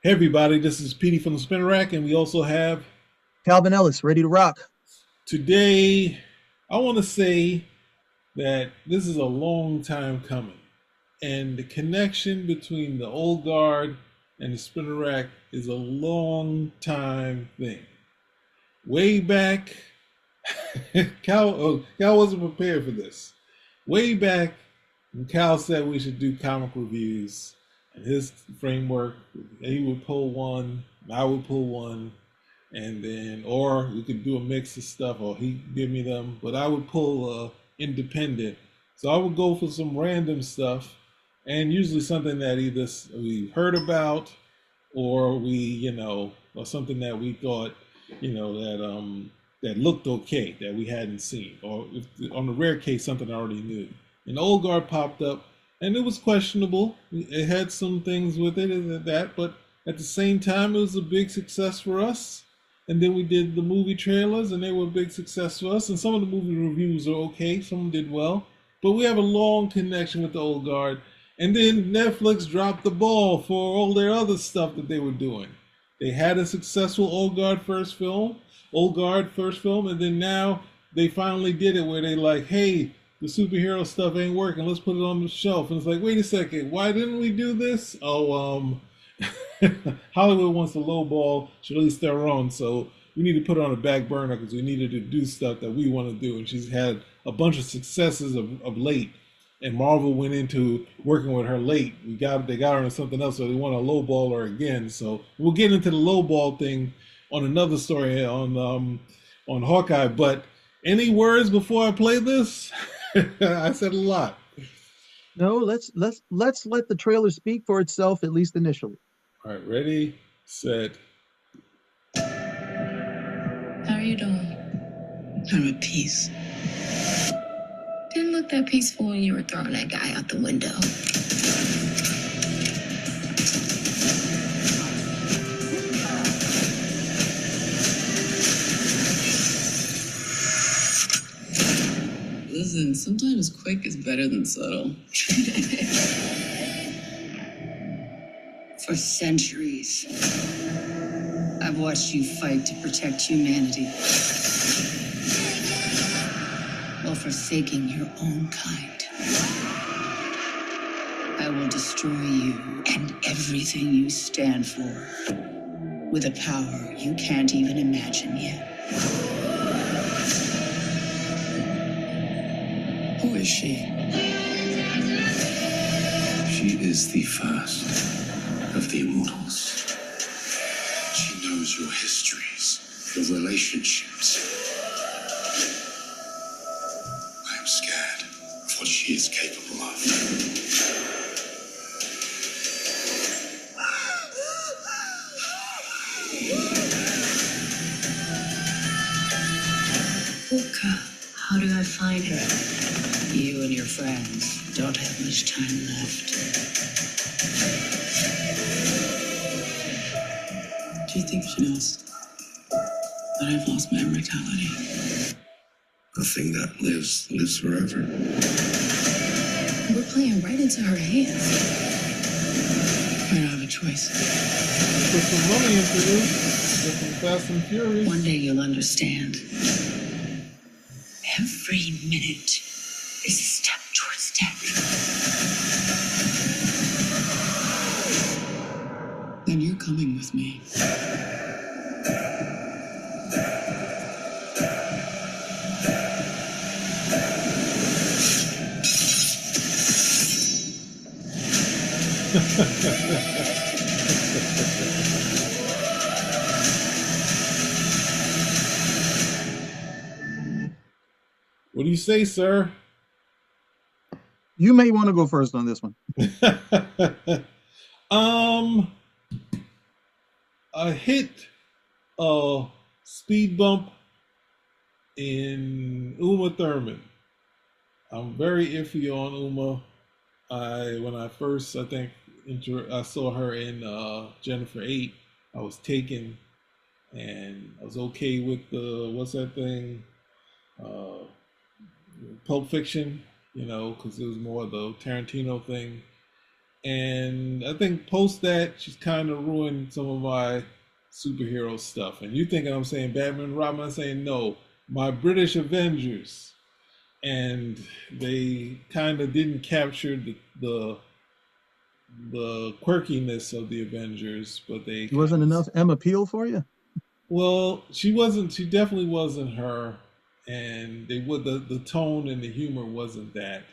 Hey everybody, this is Petey from the Spin Rack, and we also have Calvin Ellis, ready to rock. today. I want to say that this is a long time coming, and the connection between the old guard and the Spin Rack is a long time thing. Way back, Cal wasn't prepared for this. Way back when Cal said we should do comic reviews, and his framework, he would pull one, I would pull one, and then or we could do a mix of stuff, or he'd give me them, but I would pull independent. So I would go for some random stuff, and usually something that either we heard about, or or something that we thought, that looked okay that we hadn't seen, or if, on the rare case something I already knew. An old guard popped up, and it was questionable. It had some things with it and that, but at the same time, it was a big success for us. And then we did the movie trailers, and they were a big success for us. And some of the movie reviews are okay, some did well, but we have a long connection with the old guard. And then Netflix dropped the ball for all their other stuff that they were doing. They had a successful old guard first film, and then now they finally did it where they like, hey, the superhero stuff ain't working. Let's put it on the shelf. And it's like, wait a second, why didn't we do this? Hollywood wants to lowball Charlize Theron, so we need to put her on a back burner because we needed to do stuff that we want to do. And she's had a bunch of successes of late. And Marvel went into working with her late. They got her in something else, so they want to lowball her again. So we'll get into the lowball thing on another story on Hawkeye. But any words before I play this? I said a lot. No, let's let the trailer speak for itself, at least initially. All right, ready, set. How are you doing? I'm at peace. Didn't look that peaceful when you were throwing that guy out the window. Listen, sometimes quick is better than subtle. For centuries, I've watched you fight to protect humanity while forsaking your own kind. I will destroy you and everything you stand for with a power you can't even imagine yet. Who is she? She is the first of the immortals. She knows your histories, your relationships. I am scared of what she is capable of. Luca, how do I find her? You and your friends don't have much time left. Do you think she knows that I've lost my immortality? The thing that lives forever. We're playing right into her hands. I don't have a choice. Put some money into this. Get some Fast and Furious. One day you'll understand. Every minute is a step towards death. Then you're coming with me. What do you say, sir? You may want to go first on this one. I hit a speed bump in Uma Thurman. I'm very iffy on Uma. When I first I saw her in Jennifer 8, I was taken, and I was okay with the what's that thing, uh, Pulp Fiction, because it was more the Tarantino thing. And I think post that, she's kind of ruined some of my superhero stuff. And you thinking I'm saying Batman and Robin? I'm saying no, my British Avengers. And they kind of didn't capture the quirkiness of the Avengers, but they It wasn't enough Emma Peel for you? well, she wasn't. She definitely wasn't her, and they would the tone and the humor wasn't that.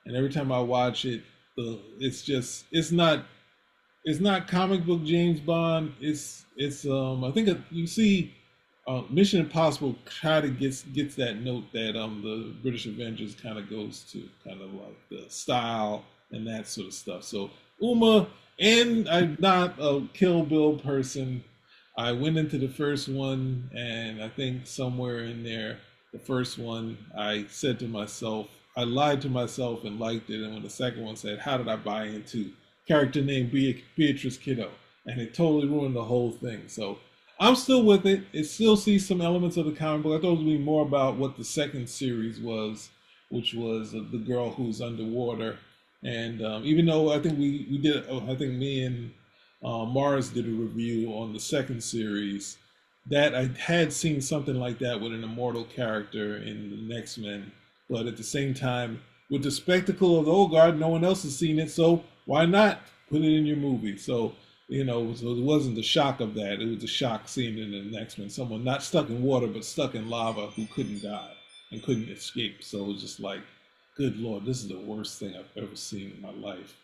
And every time I watch it, it's just it's not comic book James Bond. It's I think you see Mission Impossible kind of gets that note that the British Avengers kind of goes to, kind of like the style and that sort of stuff. So Uma, and I'm not a Kill Bill person. I went into the first one, and I think somewhere in there, the first one, I said to myself, I lied to myself and liked it. And when the second one said, how did I buy into character named Beatrice Kiddo? And it totally ruined the whole thing. So I'm still with it. It still sees some elements of the comic book. I thought it would be more about what the second series was, which was the girl who's underwater. And even though I think we did, I think me and Mars did a review on the second series, that I had seen something like that with an immortal character in the X-Men. But at the same time, with the spectacle of the old guard, no one else has seen it, so why not put it in your movie? So, so it wasn't the shock of that. It was the shock seeing it in the X-Men. Someone not stuck in water, but stuck in lava who couldn't die and couldn't escape. So it was just like, good Lord, this is the worst thing I've ever seen in my life.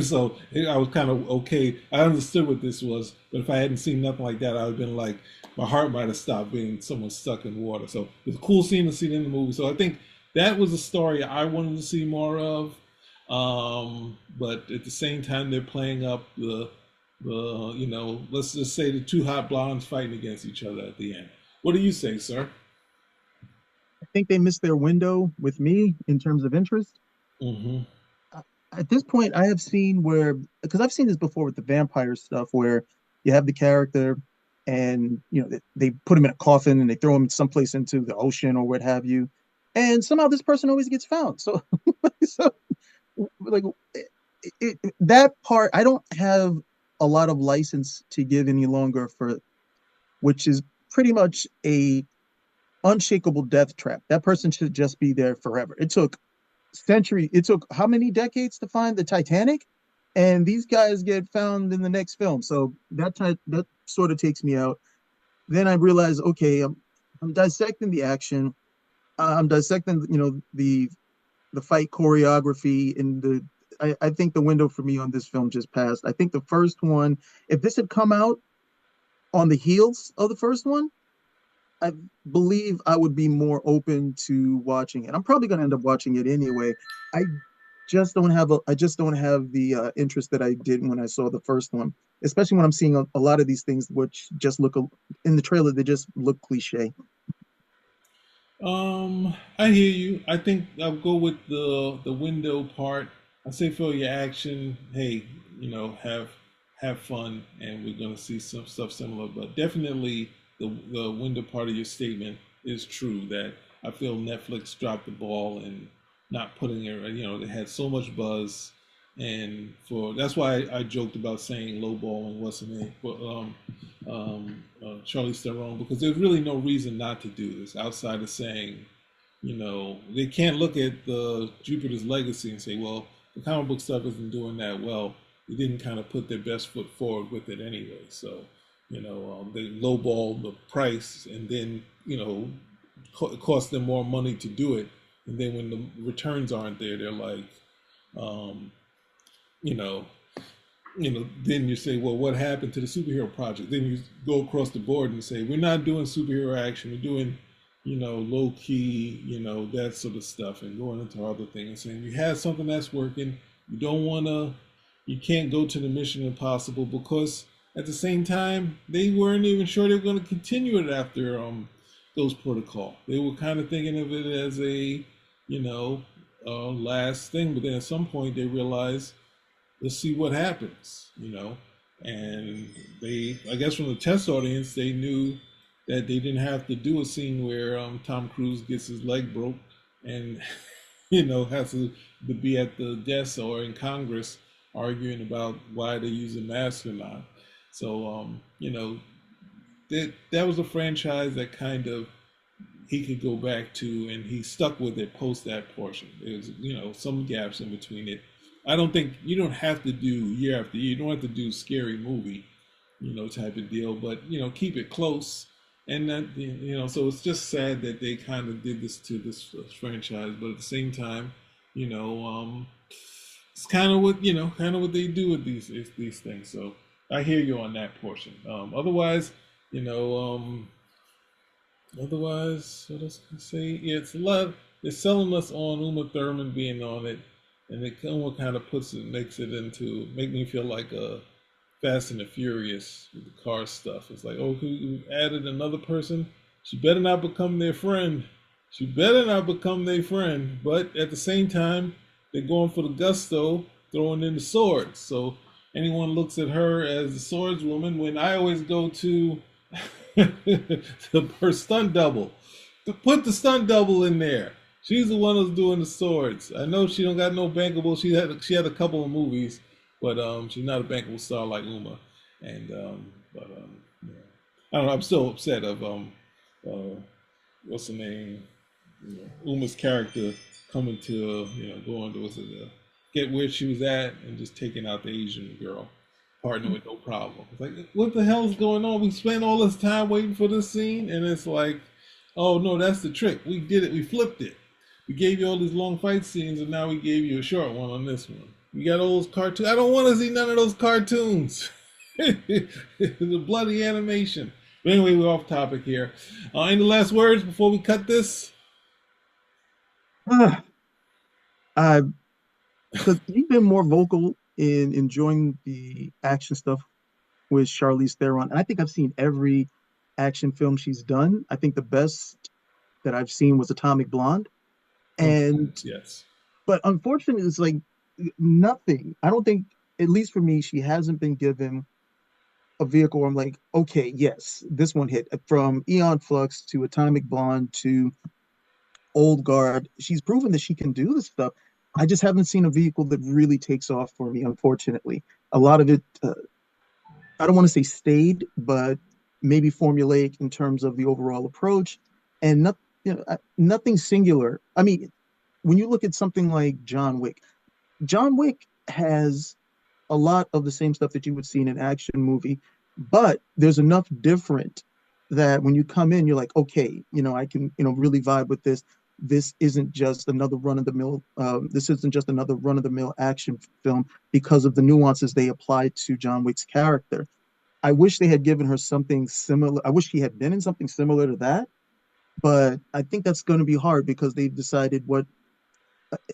So I was kind of okay. I understood what this was, but if I hadn't seen nothing like that, I would have been like, my heart might have stopped being someone stuck in water. So it's a cool scene to see it in the movie. So I think that was a story I wanted to see more of. But at the same time, they're playing up let's just say the two hot blondes fighting against each other at the end. What do you say, sir? I think they missed their window with me in terms of interest. Mm-hmm. At this point, I have seen where, because I've seen this before with the vampire stuff, where you have the character and they put him in a coffin and they throw him someplace into the ocean or what have you, and somehow this person always gets found. So, so like that part, I don't have a lot of license to give any longer for, which is pretty much a unshakable death trap. That person should just be there forever. It took how many decades to find the Titanic, and these guys get found in the next film. So that sort of takes me out. Then I realize, okay, I'm dissecting the action. I'm dissecting the fight choreography, and I think the window for me on this film just passed. I think the first one, if this had come out on the heels of the first one, I believe I would be more open to watching it. I'm probably going to end up watching it anyway. I just don't have the interest that I did when I saw the first one, especially when I'm seeing a lot of these things which just look in the trailer, they just look cliche. I hear you. I think I'll go with the window part. I say for your action, hey, have fun, and we're gonna see some stuff similar. But definitely the window part of your statement is true. That I feel Netflix dropped the ball and not putting it. They had so much buzz, and that's why I joked about saying lowballing what's her name, Charlize Theron, because there's really no reason not to do this outside of saying, they can't look at the Jupiter's Legacy and say, well, the comic book stuff isn't doing that well. They didn't kind of put their best foot forward with it anyway. So, they lowball the price, and then, it costs them more money to do it. And then when the returns aren't there, they're like, then you say, well, what happened to the superhero project? Then you go across the board and say, we're not doing superhero action. We're doing, low key, that sort of stuff, and going into other things and saying, you have something that's working. You can't go to the Mission Impossible, because at the same time, they weren't even sure they were going to continue it after those protocol. They were kind of thinking of it as a, last thing. But then at some point they realized, let's see what happens, and I guess from the test audience, they knew that they didn't have to do a scene where Tom Cruise gets his leg broke and, has to be at the desk or in Congress arguing about why they use a mask or not. So that was a franchise that kind of he could go back to, and he stuck with it post that portion. There's some gaps in between it. I don't think you don't have to do year after year. You don't have to do scary movie, type of deal. But keep it close. And that so it's just sad that they kind of did this to this franchise. But at the same time, it's kind of what what they do with these things. So I hear you on that portion. Otherwise, otherwise, what else can I say? Yeah, it's a lot. They're selling us on Uma Thurman being on it, and it kind of makes it into make me feel like a Fast and the Furious with the car stuff. It's like, oh, who added another person? She better not become their friend. She better not become their friend. But at the same time, they're going for the gusto, throwing in the swords. So anyone looks at her as the swordswoman, when I always go to her stunt double. To put the stunt double in there. She's the one who's doing the swords. I know she don't got no bankable. She had a couple of movies, but she's not a bankable star like Uma. And yeah. I don't know. I'm still upset of what's her name? Uma's character coming to going to get where she was at and just taking out the Asian girl, partner with no problem. It's like, what the hell is going on? We spent all this time waiting for this scene, and it's like, oh no, that's the trick. We did it. We flipped it. We gave you all these long fight scenes, and now we gave you a short one on this one. You got all those cartoons. I don't want to see none of those cartoons. The bloody animation. But anyway, we're off topic here. Any last words before we cut this? Because you've been more vocal in enjoying the action stuff with Charlize Theron, and I think I've seen every action film she's done. I think the best that I've seen was Atomic Blonde, and yes, but unfortunately, it's like nothing. I don't think, at least for me, she hasn't been given a vehicle where I'm like, okay, yes, this one hit. From Eon Flux to Atomic Blonde to Old Guard, she's proven that she can do this stuff. I just haven't seen a vehicle that really takes off for me, unfortunately. A lot of it, I don't want to say stayed, but maybe formulaic in terms of the overall approach, and nothing singular. I mean, when you look at something like John Wick has a lot of the same stuff that you would see in an action movie, but there's enough different that when you come in, you're like, okay, I can, really vibe with this. This isn't just another run-of-the-mill. This isn't just another run-of-the-mill action film because of the nuances they applied to John Wick's character. I wish they had given her something similar. I wish she had been in something similar to that, but I think that's going to be hard because they've decided what.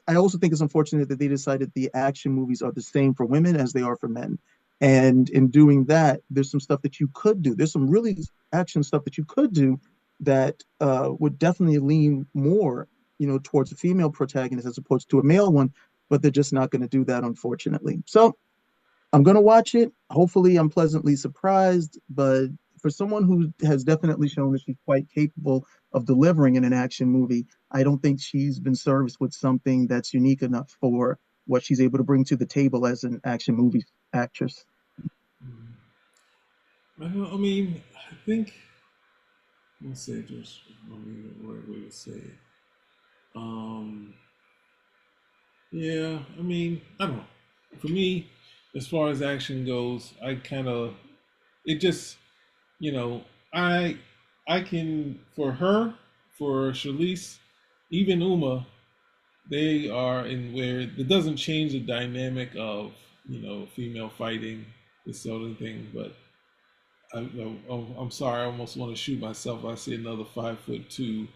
I also think it's unfortunate that they decided the action movies are the same for women as they are for men. And in doing that, there's some stuff that you could do. There's some really action stuff that you could do that would definitely lean more, towards a female protagonist as opposed to a male one, but they're just not going to do that, unfortunately. So I'm going to watch it. Hopefully I'm pleasantly surprised, but for someone who has definitely shown that she's quite capable of delivering in an action movie, I don't think she's been serviced with something that's unique enough for what she's able to bring to the table as an action movie actress. I think, let's say just the right way to say it. Yeah, I don't know. For me, as far as action goes, I kind of, it just, I can, for Charlize, even Uma, they are in where it doesn't change the dynamic of, female fighting, this sort of thing. But I'm sorry, I almost want to shoot myself. I see another 5'2"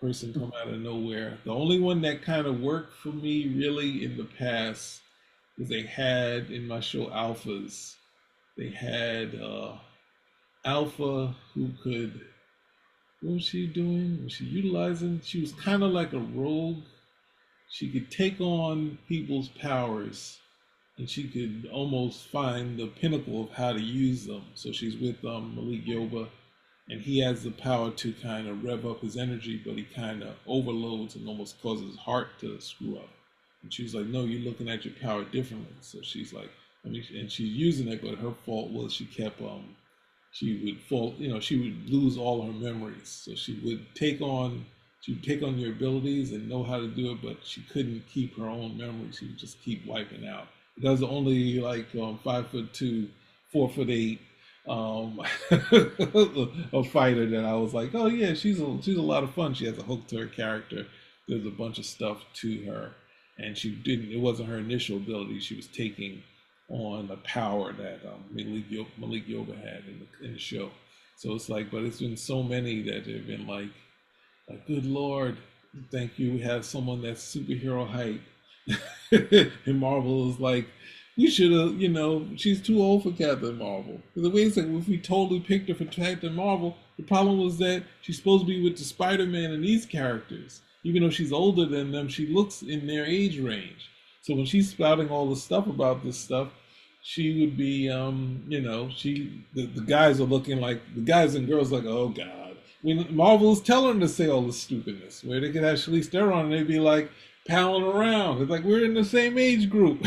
person come out of nowhere. The only one that kind of worked for me really in the past was they had in my show Alphas, they had Alpha who could, what was she doing? Was she utilizing? She was kind of like a rogue. She could take on people's powers, and she could almost find the pinnacle of how to use them. So she's with Malik Yoba, and he has the power to kind of rev up his energy, but he kind of overloads and almost causes his heart to screw up. And she's like, no, you're looking at your power differently. So she's like, I mean, and she's using it, but her fault was she kept she would fall, she would lose all her memories. So she would take on your abilities and know how to do it, but she couldn't keep her own memories. She would just keep wiping out. That was only like 5'2", 4'8", a fighter that I was like, oh yeah, she's a lot of fun. She has a hook to her character. There's a bunch of stuff to her, and it wasn't her initial ability. She was taking on the power that Malik Yoba had in the show. So it's like, but it's been so many that have been like good Lord, thank you. We have someone that's superhero height. And Marvel is like, we should have, she's too old for Captain Marvel. The way it's like, if we totally picked her for Captain Marvel, the problem was that she's supposed to be with the Spider-Man and these characters. Even though she's older than them, she looks in their age range. So when she's spouting all the stuff about this stuff, she would be, the guys are looking like, the guys and girls like, oh God. When Marvel's telling them to say all this stupidness, where they could have Charlize Theron and they'd be like, palling around. It's like, we're in the same age group.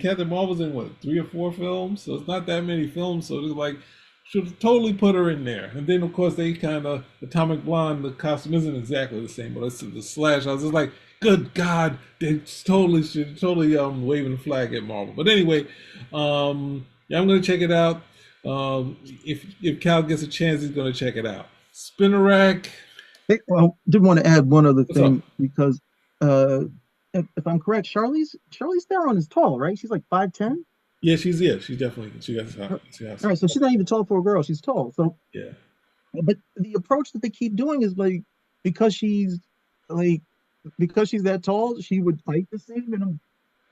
Captain Marvel's in what, 3 or 4 films? So it's not that many films. So it's like, should totally put her in there. And then of course they kind of, Atomic Blonde, the costume isn't exactly the same, but it's the Slash. I was just like, good God, they totally waving the flag at Marvel. But anyway, I'm gonna check it out. If Cal gets a chance, he's gonna check it out. Spinnerack. Hey, well, did want to add one other thing because if I'm correct, Charlize Theron is tall, right? She's like 5'10". Yeah, she's definitely she has. All right, so she's not even tall for a girl. She's tall. So yeah, but the approach that they keep doing is like because she's that tall, she would fight the same, and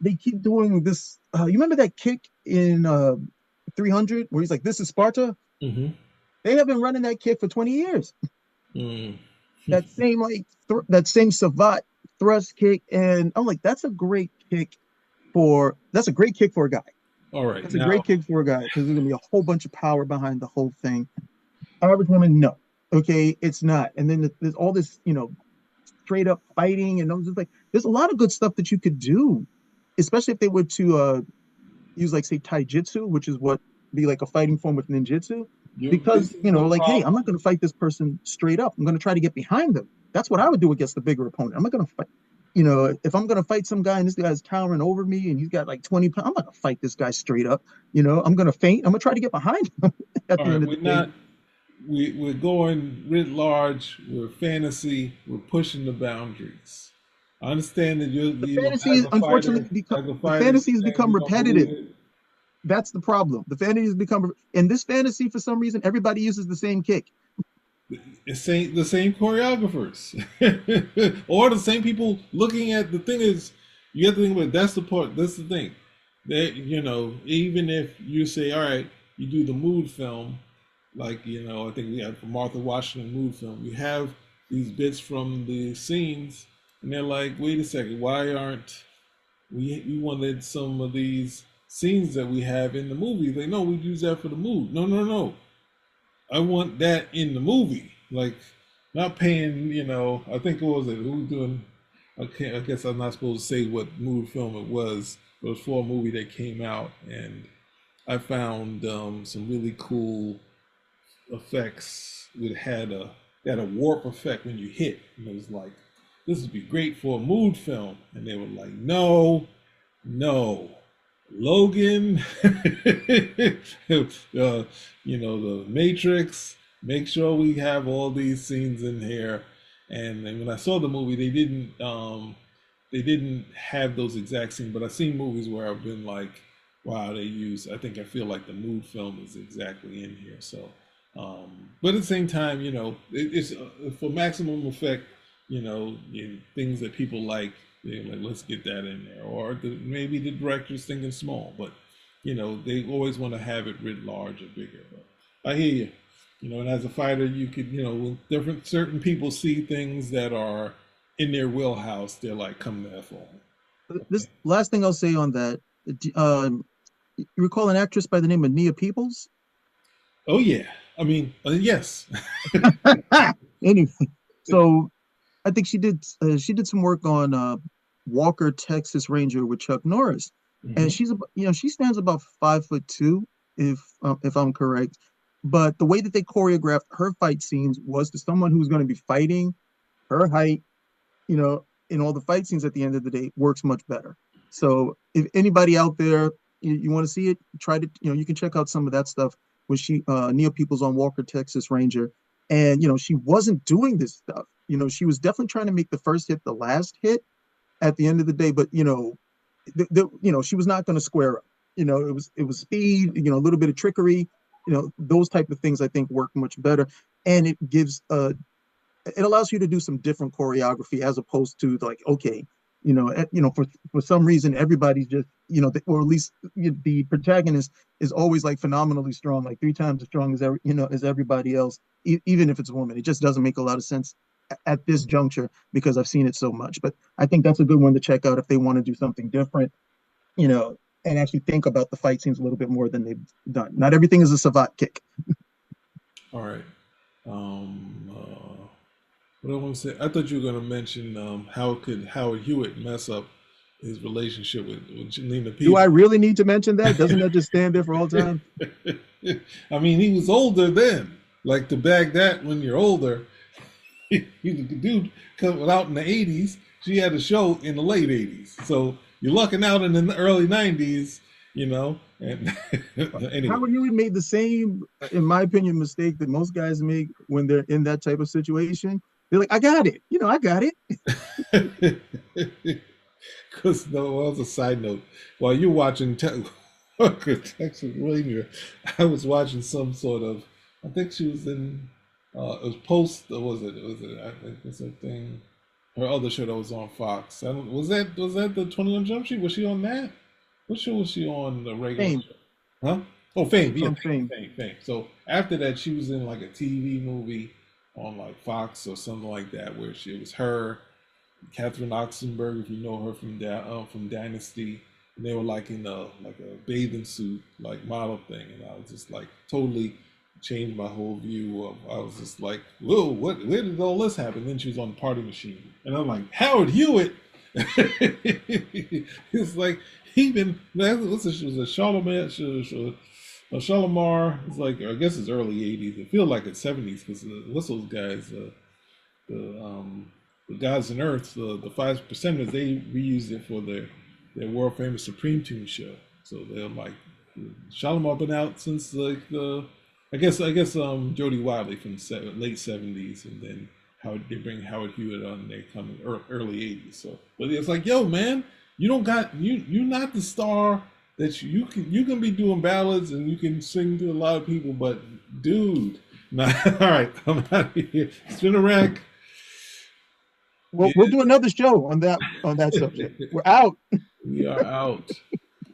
they keep doing this. You remember that kick in 300 where he's like, "This is Sparta." Mm-hmm. They have been running that kick for 20 years. Mm. That same that same Savat thrust kick, and I'm like, that's a great kick for a guy. All right, that's a great kick for a guy because there's gonna be a whole bunch of power behind the whole thing. Average woman, no, okay, it's not. And then there's all this, straight up fighting, and I'm just like, there's a lot of good stuff that you could do, especially if they were to use like say taijutsu, which is what be like a fighting form with ninjutsu. Because like, hey, I'm not going to fight this person straight up. I'm going to try to get behind them. That's what I would do against the bigger opponent. I'm not going to fight. If I'm going to fight some guy and this guy's towering over me and he's got like 20 pounds, I'm not going to fight this guy straight up. I'm going to feint. I'm going to try to get behind him. We're going writ large. We're fantasy. We're pushing the boundaries. I understand that the fantasies, unfortunately, the fantasies become repetitive. That's the problem. The fantasies become, in this fantasy, for some reason, everybody uses the same kick. The same choreographers, or the same people looking at. The thing is, you have to think about it, that's the part. That's the thing. That even if you say, all right, you do the mood film, like I think we had for Martha Washington mood film. You have these bits from the scenes, and they're like, wait a second, why aren't we wanted some of these scenes that we have in the movie? Like, no, we'd use that for the mood. No. I want that in the movie. Like, not paying, I think it was who doing, I guess I'm not supposed to say what mood film it was. It was for a movie that came out, and I found some really cool effects. It had a warp effect when you hit. And it was like, this would be great for a mood film. And they were like, no. Logan, the Matrix, make sure we have all these scenes in here. And when I saw the movie, they didn't have those exact scenes, but I've seen movies where I've been like, wow, I feel like the mood film is exactly in here. So, but at the same time, it's for maximum effect, things that people like, like, let's get that in there. Or maybe the director's thinking small, but they always want to have it writ large or bigger. But I hear you. And as a fighter, you could, certain people see things that are in their wheelhouse. They're like, come to F on. This last thing I'll say on that, you recall an actress by the name of Nia Peoples? Oh yeah, I mean, yes. Anyway, so I think she did some work on Walker, Texas Ranger with Chuck Norris, and she's she stands about 5'2", if I'm correct. But the way that they choreographed her fight scenes was to someone who's going to be fighting her height, in all the fight scenes at the end of the day works much better. So if anybody out there, you want to see it, try to, you can check out some of that stuff when Neil Peoples on Walker, Texas Ranger. And, she wasn't doing this stuff. She was definitely trying to make the first hit the last hit at the end of the day, but, she was not going to square up. It was speed, a little bit of trickery, those type of things I think work much better. And it gives it allows you to do some different choreography as opposed to like, okay, for some reason everybody's just, or at least the protagonist is always like phenomenally strong, like 3 times as strong as everybody else, even if it's a woman. It just doesn't make a lot of sense at this juncture because I've seen it so much. But I think that's a good one to check out if they want to do something different, and actually think about the fight scenes a little bit more than they've done. Not everything is a savate kick. All right. What I want to say, I thought you were going to mention how could Howard Hewitt mess up his relationship with Lena Peter. Do I really need to mention that? Doesn't that just stand there for all time? I mean, he was older then. Like, to bag that when you're older, the dude coming out in the 80s, she had a show in the late 80s. So you're lucking out in the early 90s, and anyway. Howard Hewitt made the same, in my opinion, mistake that most guys make when they're in that type of situation. They're like, I got it. I got it. Because well, as a side note, while you're watching Texas Ranger, I was watching some sort of, I think she was in, it was Post, or was it, I think it's a thing, her other show that was on Fox. Was that the 21 Jump Street? Was she on that? What show was she on, the regular Fame. show? Huh? Oh, Fame. Yeah, Fame. So after that, she was in like a TV movie on like Fox or something like that, where it was her, Catherine Oxenberg, if you know her from Dynasty, and they were like in a bathing suit like model thing, and I was just like totally changed my whole view of. I was just like, whoa, where did all this happen? Then she was on Party Machine, and I'm like, Howard Hewitt. It's like what's this? She was a Charlemagne. Shalimar is like, I guess it's early 80s. It feels like it's 70s because what's those guys? The Gods and Earth, the 5 Percenters, they reused it for their world famous Supreme Tune show. So they're like, Shalimar been out since like I guess Jody Wiley from late 70s, and then they bring Howard Hewitt on. They come in early 80s. So, but it's like, yo, man, you're not the star. That you can be doing ballads and you can sing to a lot of people, but dude, all right, I'm out of here. Spin a rack. We'll do another show on that subject. We're out. We are out.